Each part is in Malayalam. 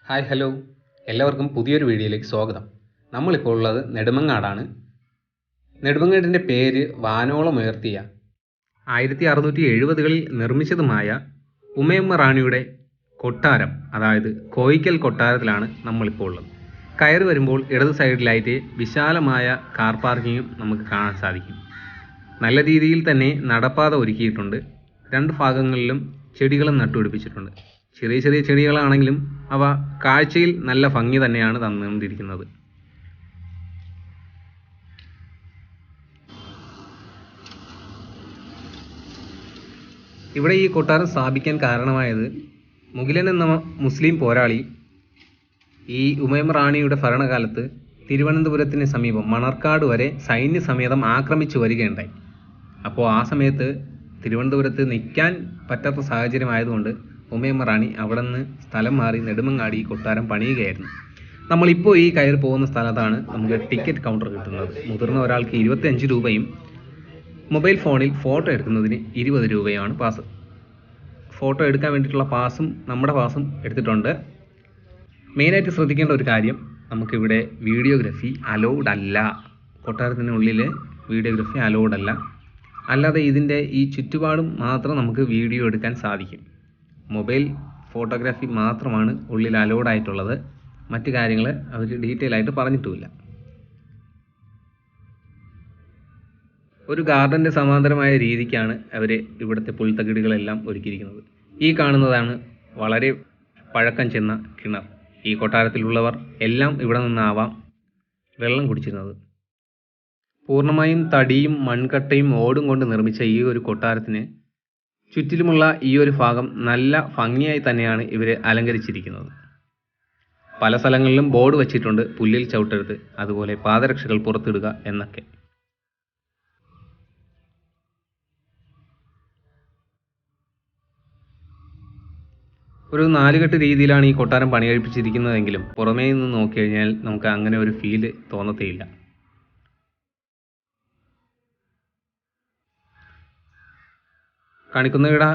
ഹായ് ഹലോ എല്ലാവർക്കും പുതിയൊരു വീഡിയോയിലേക്ക് സ്വാഗതം. നമ്മളിപ്പോൾ ഉള്ളത് നെടുമങ്ങാടാണ്. നെടുമങ്ങാടിൻ്റെ പേര് വാനോളം ഉയർത്തിയ 1670കളിൽ നിർമ്മിച്ചതുമായ ഉമയമ്മ റാണിയുടെ കൊട്ടാരം, അതായത് കോയിക്കൽ കൊട്ടാരത്തിലാണ് നമ്മളിപ്പോൾ ഉള്ളത്. കയറി വരുമ്പോൾ ഇടത് സൈഡിലായിട്ട് വിശാലമായ കാർ പാർക്കിങ്ങും നമുക്ക് കാണാൻ സാധിക്കും. നല്ല രീതിയിൽ തന്നെ നടപ്പാത ഒരുക്കിയിട്ടുണ്ട്. രണ്ട് ഭാഗങ്ങളിലും ചെടികളും നട്ടുപിടിപ്പിച്ചിട്ടുണ്ട്. ചെറിയ ചെറിയ ചെടികളാണെങ്കിലും അവ കാഴ്ചയിൽ നല്ല ഭംഗി തന്നെയാണ് തന്നുകൊണ്ടിരിക്കുന്നത്. ഇവിടെ ഈ കൊട്ടാരം സ്ഥാപിക്കാൻ കാരണമായത് മുകിലൻ എന്ന മുസ്ലിം പോരാളി ഈ ഉമയമ്മ റാണിയുടെ ഭരണകാലത്ത് തിരുവനന്തപുരത്തിന് സമീപം മണർക്കാട് വരെ സൈന്യസമേതം ആക്രമിച്ചു വരികയുണ്ടായി. അപ്പോൾ ആ സമയത്ത് തിരുവനന്തപുരത്ത് നിൽക്കാൻ പറ്റാത്ത സാഹചര്യമായതുകൊണ്ട് ഉമയമ്മ റാണി അവിടെ നിന്ന് സ്ഥലം മാറി നെടുമങ്ങാടി കൊട്ടാരം പണിയുകയായിരുന്നു. നമ്മളിപ്പോൾ ഈ കയറി പോകുന്ന സ്ഥലത്താണ് നമുക്ക് ടിക്കറ്റ് കൗണ്ടർ കിട്ടുന്നത്. മുതിർന്ന ഒരാൾക്ക് 25 രൂപയും മൊബൈൽ ഫോണിൽ ഫോട്ടോ എടുക്കുന്നതിന് 20 രൂപയുമാണ് പാസ്. ഫോട്ടോ എടുക്കാൻ വേണ്ടിയിട്ടുള്ള പാസും നമ്മുടെ പാസും എടുത്തിട്ടുണ്ട്. മെയിനായിട്ട് ശ്രദ്ധിക്കേണ്ട ഒരു കാര്യം, നമുക്കിവിടെ വീഡിയോഗ്രാഫി അലൗഡ് അല്ല. കൊട്ടാരത്തിനുള്ളിൽ വീഡിയോഗ്രാഫി അലൗഡ് അല്ല. അല്ലാതെ ഇതിൻ്റെ ഈ ചുറ്റുപാടും മാത്രം നമുക്ക് വീഡിയോ എടുക്കാൻ സാധിക്കും. മൊബൈൽ ഫോട്ടോഗ്രാഫി മാത്രമാണ് ഉള്ളിൽ അലൗഡ് ആയിട്ടുള്ളത്. മറ്റു കാര്യങ്ങൾ അവർ ഡീറ്റെയിൽ ആയിട്ട് പറഞ്ഞിട്ടുമില്ല. ഒരു ഗാർഡൻ്റെ സമാന്തരമായ രീതിക്കാണ് അവർ ഇവിടുത്തെ പുൽത്തകിടികളെല്ലാം ഒരുക്കിയിരിക്കുന്നത്. ഈ കാണുന്നതാണ് വളരെ പഴക്കം ചെന്ന കിണർ. ഈ കൊട്ടാരത്തിലുള്ളവർ എല്ലാം ഇവിടെ നിന്നാവാം വെള്ളം കുടിച്ചിരുന്നത്. പൂർണ്ണമായും തടിയും മൺകട്ടയും ഓടും കൊണ്ട് നിർമ്മിച്ച ഈ ഒരു കൊട്ടാരത്തിന് ചുറ്റിലുമുള്ള ഈ ഒരു ഭാഗം നല്ല ഭംഗിയായി തന്നെയാണ് ഇവർ അലങ്കരിച്ചിരിക്കുന്നത്. പല സ്ഥലങ്ങളിലും ബോർഡ് വച്ചിട്ടുണ്ട്, പുല്ലിൽ ചവിട്ടരുത്, അതുപോലെ പാദരക്ഷകൾ പുറത്തിടുക എന്നൊക്കെ. ഒരു നാലുകെട്ട് രീതിയിലാണ് ഈ കൊട്ടാരം പണി കഴിപ്പിച്ചിരിക്കുന്നതെങ്കിലും പുറമേ നിന്ന് നോക്കിക്കഴിഞ്ഞാൽ നമുക്ക് അങ്ങനെ ഒരു ഫീല് തോന്നത്തേയില്ല. കണിക്കൊന്നയുടെ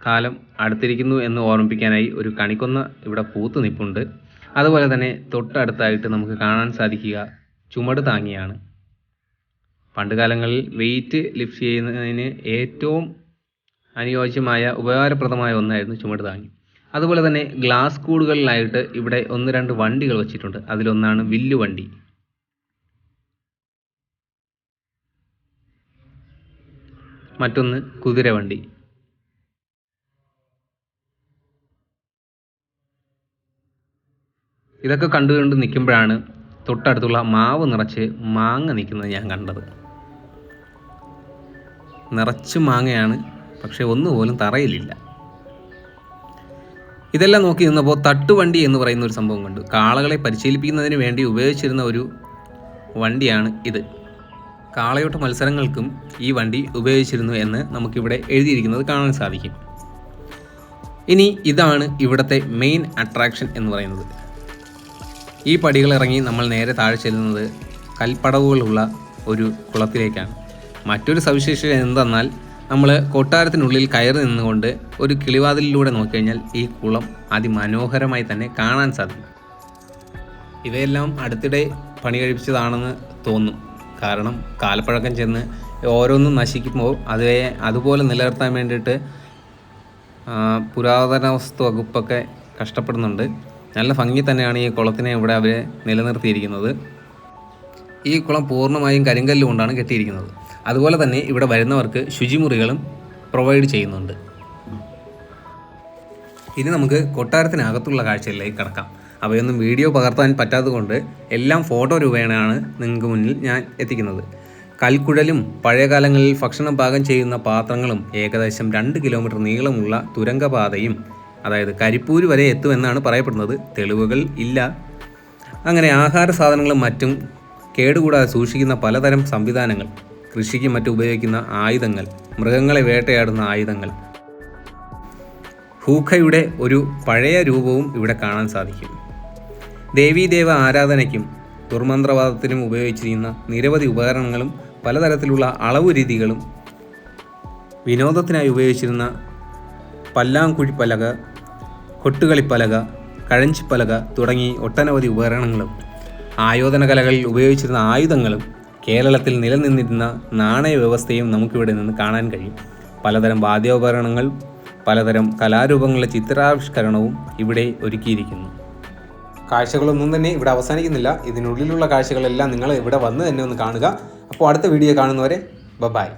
കാലം അടുത്തിരിക്കുന്നു എന്ന് ഓർമ്മിപ്പിക്കാനായി ഒരു കണിക്കൊന്ന ഇവിടെ പൂത്ത് നിൽപ്പുണ്ട്. അതുപോലെ തന്നെ തൊട്ടടുത്തായിട്ട് നമുക്ക് കാണാൻ സാധിക്കുക ചുമട് താങ്ങിയാണ്. പണ്ടുകാലങ്ങളിൽ വെയിറ്റ് ലിഫ്റ്റ് ചെയ്യുന്നതിന് ഏറ്റവും അനുയോജ്യമായ ഉപകാരപ്രദമായ ഒന്നായിരുന്നു ചുമട് താങ്ങി. അതുപോലെ തന്നെ ഗ്ലാസ് കൂടുകളിലായിട്ട് ഇവിടെ 1-2 വണ്ടികൾ വച്ചിട്ടുണ്ട്. അതിലൊന്നാണ് വില്ലുവണ്ടി. മറ്റൊന്ന് കുതിരവണ്ടി. ഇതൊക്കെ കണ്ടുകൊണ്ട് നിൽക്കുമ്പോഴാണ് തൊട്ടടുത്തുള്ള മാവ് നിറച്ച് മാങ്ങ നിൽക്കുന്നത് ഞാൻ കണ്ടത്. നിറച്ച് മാങ്ങയാണ്, പക്ഷെ ഒന്നുപോലും തറയിലില്ല. ഇതെല്ലാം നോക്കി നിന്നപ്പോൾ തട്ടുവണ്ടി എന്ന് പറയുന്ന ഒരു സംഭവം കണ്ടു. കാളകളെ പരിശീലിപ്പിക്കുന്നതിന് വേണ്ടി ഉപയോഗിച്ചിരുന്ന ഒരു വണ്ടിയാണ് ഇത്. കാളയോട്ട മത്സരങ്ങൾക്കും ഈ വണ്ടി ഉപയോഗിച്ചിരുന്നു എന്ന് നമുക്കിവിടെ എഴുതിയിരിക്കുന്നത് കാണാൻ സാധിക്കും. ഇനി ഇതാണ് ഇവിടുത്തെ മെയിൻ അട്രാക്ഷൻ എന്ന് പറയുന്നത്. ഈ പടികൾ ഇറങ്ങി നമ്മൾ നേരെ താഴെ ചെല്ലുന്നത് കൽപ്പടവുകളുള്ള ഒരു കുളത്തിലേക്കാണ്. മറ്റൊരു സവിശേഷത എന്തെന്നാൽ നമ്മൾ കൊട്ടാരത്തിനുള്ളിൽ കയറി നിന്നുകൊണ്ട് ഒരു കിളിവാതിലിലൂടെ നോക്കിക്കഴിഞ്ഞാൽ ഈ കുളം അതിമനോഹരമായി തന്നെ കാണാൻ സാധിക്കും. ഇവയെല്ലാം അടുത്തിടെ പണി കഴിപ്പിച്ചതാണെന്ന് തോന്നും. കാരണം കാലപ്പഴക്കം ചെന്ന് ഓരോന്നും നശിക്കുമ്പോൾ അതുപോലെ നിലനിർത്താൻ വേണ്ടിയിട്ട് പുരാതന വസ്തു വകുപ്പൊക്കെ കഷ്ടപ്പെടുന്നുണ്ട്. നല്ല ഭംഗി തന്നെയാണ് ഈ കുളത്തിനെ ഇവിടെ അവർ നിലനിർത്തിയിരിക്കുന്നത്. ഈ കുളം പൂർണ്ണമായും കരിങ്കല്ല് കൊണ്ടാണ് കെട്ടിയിരിക്കുന്നത്. അതുപോലെ തന്നെ ഇവിടെ വരുന്നവർക്ക് ശുചിമുറികളും പ്രൊവൈഡ് ചെയ്യുന്നുണ്ട്. ഇനി നമുക്ക് കൊട്ടാരത്തിനകത്തുള്ള കാഴ്ചകളിലേക്ക് കടക്കാം. അവയൊന്നും വീഡിയോ പകർത്താൻ പറ്റാത്തതുകൊണ്ട് എല്ലാം ഫോട്ടോ രൂപേണയാണ് നിങ്ങൾക്ക് മുന്നിൽ ഞാൻ എത്തിക്കുന്നത്. കൽക്കുഴലും പഴയകാലങ്ങളിൽ ഭക്ഷണം പാകം ചെയ്യുന്ന പാത്രങ്ങളും ഏകദേശം 2 കിലോമീറ്റർ നീളമുള്ള തുരങ്കപാതയും, അതായത് കരിപ്പൂര് വരെ എത്തുമെന്നാണ് പറയപ്പെടുന്നത്. തെളിവുകൾ ഇല്ല. അങ്ങനെ ആഹാര സാധനങ്ങളും മറ്റും കേടുകൂടാതെ സൂക്ഷിക്കുന്ന പലതരം സംവിധാനങ്ങൾ, കൃഷിക്ക് മറ്റും ഉപയോഗിക്കുന്ന ആയുധങ്ങൾ, മൃഗങ്ങളെ വേട്ടയാടുന്ന ആയുധങ്ങൾ, ഹൂഖയുടെ ഒരു പഴയ രൂപവും ഇവിടെ കാണാൻ സാധിക്കും. ദേവീദേവ ആരാധനയ്ക്കും ദുർമന്ത്രവാദത്തിനും ഉപയോഗിച്ചിരുന്ന നിരവധി ഉപകരണങ്ങളും പലതരത്തിലുള്ള അളവ് രീതികളും, വിനോദത്തിനായി ഉപയോഗിച്ചിരുന്ന പല്ലാങ്കുഴിപ്പലക, കൊട്ടുകളിപ്പലക, കഴഞ്ചിപ്പലക തുടങ്ങി ഒട്ടനവധി ഉപകരണങ്ങളും ആയോധന കലകളിൽ ഉപയോഗിച്ചിരുന്ന ആയുധങ്ങളും കേരളത്തിൽ നിലനിന്നിരുന്ന നാണയ വ്യവസ്ഥയും നമുക്കിവിടെ നിന്ന് കാണാൻ കഴിയും. പലതരം വാദ്യോപകരണങ്ങൾ, പലതരം കലാരൂപങ്ങളുടെ ചിത്രാവിഷ്കരണവും ഇവിടെ ഒരുക്കിയിരിക്കുന്നു. കാഴ്ചകളൊന്നും തന്നെ ഇവിടെ അവസാനിക്കുന്നില്ല. ഇതിനുള്ളിലുള്ള കാഴ്ചകളെല്ലാം നിങ്ങൾ ഇവിടെ വന്ന് തന്നെ ഒന്ന് കാണുക. അപ്പോൾ അടുത്ത വീഡിയോ കാണുന്നവരെ ബൈ.